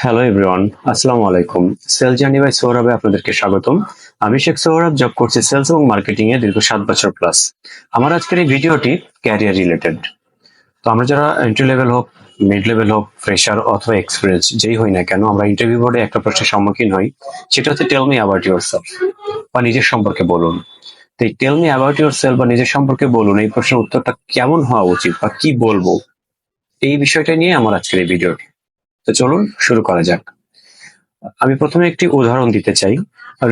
Hello everyone, আসসালামু আলাইকুম। Sell journey by সৌরভে আপনাদেরকে স্বাগতম। আমি শেখ সৌরভ, জব করছি সেলস এবং মার্কেটিং এ দীর্ঘ 7 বছর প্লাস। আমার আজকের এই ভিডিওটি ক্যারিয়ার রিলেটেড। তো আমরা যারা এন্ট্রি লেভেল হোক, মিড লেভেল হোক, ফ্রেশার অথবা এক্সপিরিয়েন্স যেই হই না কেন, আমরা ইন্টারভিউ বোর্ডে একটা প্রশ্নের সম্মুখীন হই, সেটা হচ্ছে tell me about yourself, বা নিজের সম্পর্কে বলুন। তো এই tell me about yourself বা নিজের সম্পর্কে বলুন, এই প্রশ্নের উত্তরটা কেমন হওয়া উচিত বা কি বলবো, এই বিষয়টা নিয়ে আমার আজকের এই ভিডিওটি। তো চলুন শুরু করা যাক। আমি প্রথমে একটি উদাহরণ দিতে চাই।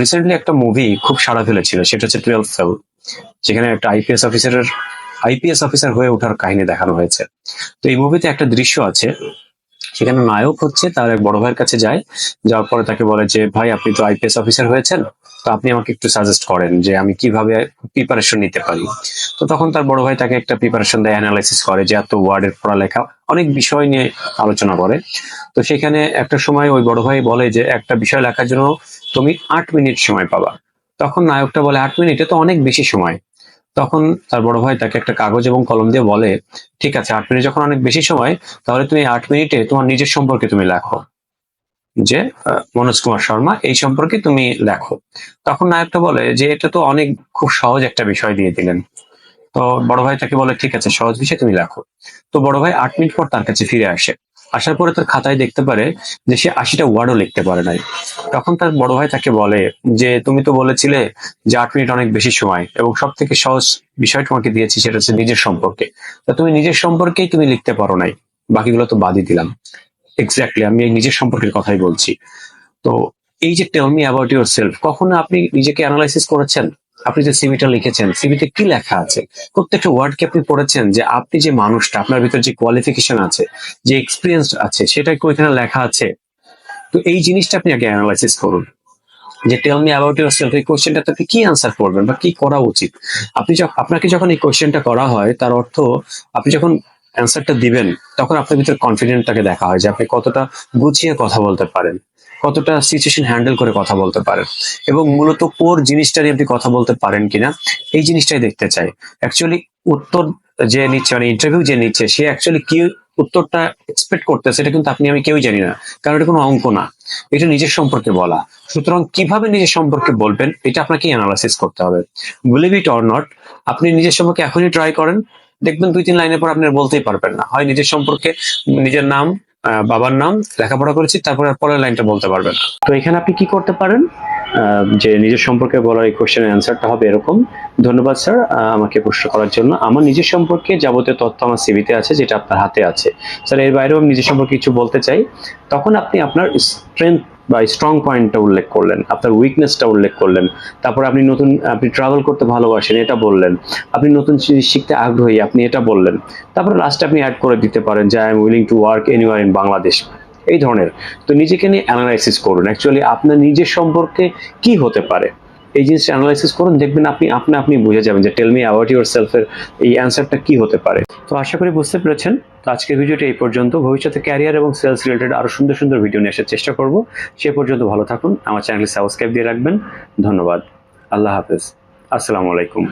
রিসেন্টলি একটা মুভি খুব সাড়া ফেলেছিল, সেটা হচ্ছে 12th ফেল, যেখানে একটা আইপিএস অফিসার হয়ে ওঠার কাহিনী দেখানো হয়েছে। তো এই মুভিতে একটা দৃশ্য আছে, সেখানে নায়ক হচ্ছে তার এক বড় ভাইয়ের কাছে যায়। যাওয়ার পরে তাকে বলে যে, ভাই আপনি তো আইপিএস অফিসার হয়েছেন, তো আপনি আমাকে একটু সাজেস্ট করেন যে আমি কিভাবে প্রিপারেশন নিতে পারি। তো তখন তার বড় ভাই তাকে একটা প্রিপারেশন দেয়, অ্যানালাইসিস করে যে এত ওয়ার্ডের পড়ালেখা, অনেক বিষয় নিয়ে আলোচনা করে। তো সেখানে একটা সময় ওই বড় ভাই বলে যে একটা বিষয় লেখার জন্য তুমি 8 মিনিট সময় পাবা। তখন নায়কটা বলে 8 মিনিটে তো অনেক বেশি সময়। তখন তার বড় ভাই তাকে একটা কাগজ এবং কলম দিয়ে বলে, ঠিক আছে 8 মিনিট যখন অনেক বেশি সময়, তাহলে তুমি 8 মিনিটে তোমার নিজের সম্পর্কে তুমি লেখো, যে মনোজ কুমার শর্মা এই সম্পর্কে তুমি লেখো। তখন নায়কটা বলে যে এটা তো অনেক খুব সহজ একটা বিষয় দিয়ে দিলেন। তো বড় ভাই তাকে বলে, ঠিক আছে সহজ বিষয় তুমি লেখো। তো বড় ভাই 8 মিনিট পর তার কাছে ফিরে আসে। আসার পরে তার খাতায় দেখতে পারে যে সে 80টা ওয়ার্ডও লিখতে পারে নাই। তখন তার বড় ভাই তাকে বলে যে তুমি তো বলেছিলে যে 8 মিনিট অনেক বেশি সময়, এবং সব থেকে সহজ বিষয় তোমাকে দিয়েছি, সেটা হচ্ছে নিজের সম্পর্কে। তা তুমি নিজের সম্পর্কেই তুমি লিখতে পারো নাই, বাকিগুলো তো বাদই দিলাম। এক্স্যাক্টলি আমি এই নিজের সম্পর্কের কথাই বলছি। তো এই যে tell me about yourself, কখনো আপনি নিজেকে অ্যানালাইসিস করেছেন? আপনি যে সিভিটা লিখেছেন, সিভিতে কি লেখা আছে? প্রত্যেকটা ওয়ার্ড কি আপনি পড়েছেন? যে আপনি যে মানুষটা, আপনার ভিতর যে কোয়ালিফিকেশন আছে, যে এক্সপিরিয়েন্স আছে, সেটা কি ওইখানে লেখা আছে? তো এই জিনিসটা আপনি আগে অ্যানালাইসিস করুন, যে tell me about yourself, এই কোশ্চেনটাতে আপনি কি অ্যান্সার করবেন বা কি করা উচিত। আপনাকে যখন এই কোশ্চেনটা করা হয়, তার অর্থ আপনি যখন অ্যান্সারটা দিবেন, তখন আপনার ভিতরে কনফিডেন্টটাকে দেখা হয় যে আপনি কতটা গুছিয়ে কথা বলতে পারেন, কতটা সিচুয়েশন হ্যান্ডেল করে কথা বলতে পারেন, এবং মূলত কোর জিনিসটা নিয়ে আপনি কথা বলতে পারেন কিনা, এই জিনিসটাই দেখতে চাই। অ্যাকচুয়ালি উত্তর যে নিচ্ছে, মানে ইন্টারভিউ যে নিচ্ছে, সে অ্যাকচুয়ালি কি উত্তরটা এক্সপেক্ট করতেছে, এটা কিন্তু আমি কেউই জানি না, কারণ এটা কোনো অঙ্ক না, এটা নিজের সম্পর্কে বলা। সুতরাং কিভাবে নিজের সম্পর্কে বলবেন, এটা আপনাকে অ্যানালাইসিস করতে হবে। বিলিভ ইট অর নট, আপনি নিজের সম্পর্কে এখনই ট্রাই করেন, দেখবেন 2-3 লাইনের পর আপনি আর বলতেই পারবেন না। হয় নিজের সম্পর্কে, নিজের নাম, বাবার নাম, লেখাপড়া করেছি, তারপরে পরের লাইনটা বলতে পারবেন। তো এখানে আপনি কি করতে পারেন, যে নিজের সম্পর্কে বলার এই কোশ্চেনের অ্যান্সারটা হবে এরকম: ধন্যবাদ স্যার আমাকে প্রশ্ন করার জন্য। আমার নিজের সম্পর্কে যাবতীয় তথ্য আমার সিভিতে আছে, যেটা আপনার হাতে আছে। স্যার এর বাইরেও আমি নিজের সম্পর্কে কিছু বলতে চাই। তখন আপনি আপনার স্ট্রেংথ বা স্ট্রং পয়েন্টটা উল্লেখ করলেন, আপনার উইকনেসটা উল্লেখ করলেন। তারপর আপনি ট্রাভেল করতে ভালোবাসেন, এটা বললেন। আপনি নতুন জিনিস শিখতে আগ্রহী, আপনি এটা বললেন। তারপর লাস্টে আপনি অ্যাড করে দিতে পারেন যে I am willing to work anywhere in Bangladesh, এই ধরনের। তো নিজেকে নিয়ে অ্যানালাইসিস করুন, অ্যাকচুয়ালি আপনার নিজের সম্পর্কে কি হতে পারে, এই জিনিসটা অ্যানালাইসিস করুন, দেখবেন আপনি বুঝে যাবেন যে টেল মি অ্যাবাউট ইউর সেলফের এই অ্যান্সারটা কি হতে পারে। তো আশা করি বুঝতে পেরেছেন। তো আজকের ভিডিওটা এই পর্যন্ত। ভবিষ্যতে ক্যারিয়ার এবং সেলস রিলেটেড আরো সুন্দর সুন্দর ভিডিও নিয়ে আসার চেষ্টা করব। সে পর্যন্ত ভালো থাকুন, আমার চ্যানেলটি সাবস্ক্রাইব দিয়ে রাখবেন। ধন্যবাদ। আল্লাহ হাফেজ। আসসালামু আলাইকুম।